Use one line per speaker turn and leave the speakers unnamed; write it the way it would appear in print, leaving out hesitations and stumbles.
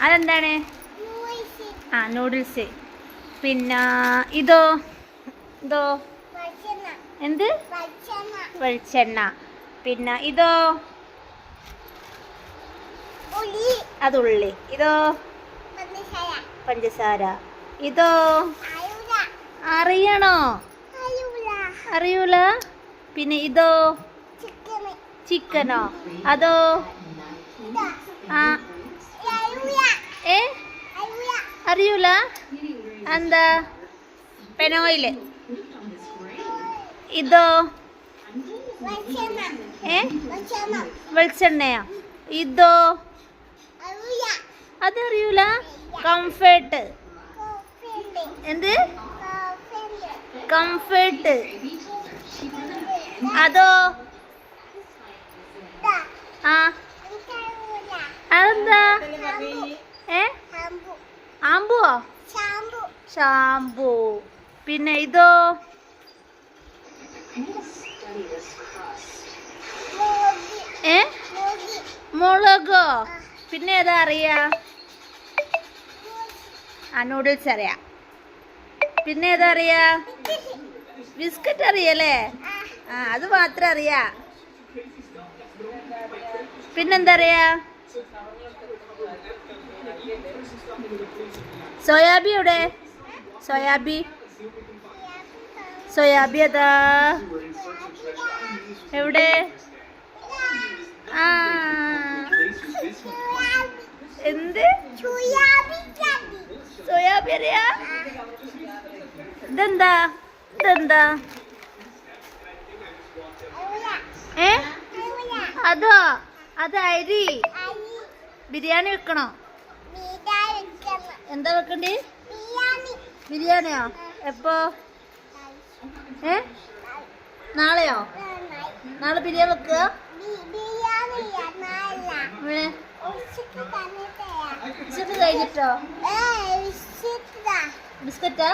അതെന്താണ്? നൂഡിൽസ്. പിന്നെ ഇതോ ഇതോ എന്ത്? വെളിച്ചെണ്ണ. പിന്നെ ഇതോ അത് ഉള്ളി. ഇതോ പഞ്ചസാര. ഇതോ അറിയണോ? അറിയൂല. പിന്നെ ഇതോ ചിക്കനോ? അതോ അറിയൂല. എന്താ? പെനോയില്. ഇതോ വെളിച്ചെണ്ണയോ? ഇതോ അതറിയൂല. കംഫേർട്ട്. എന്ത്? കംഫേർട്ട്. അതോ അതെന്താ? ആമ്പുവോ? ഷാമ്പു. പിന്നെ ഇതോ മുളകോ? പിന്നെ ഏതാ അറിയാ? നൂഡിൽസ് അറിയാം. പിന്നെ ഏതാ അറിയാ? ബിസ്ക്കറ്റ് അറിയല്ലേ? അത് മാത്രം അറിയാ. പിന്നെന്താ അറിയാ? സോയാബി എവിടെ? സോയാബി സോയാബി അതാ എവിടെ? എന്ത്? സോയാബി അറിയാ? ഇതെന്താ? ഇതെന്താ? അതോ? അത് അരി. ബിരിയാണി വെക്കണോ? എന്താ വെക്കണ്ടേ? ബിരിയാണിയോ? എപ്പോ? നാളെയോ? നാളെ ബിരിയാണി വെക്കുക? ഉച്ചക്ക് കഴിഞ്ഞിട്ടോ? ബിസ്ക്കറ്റാ?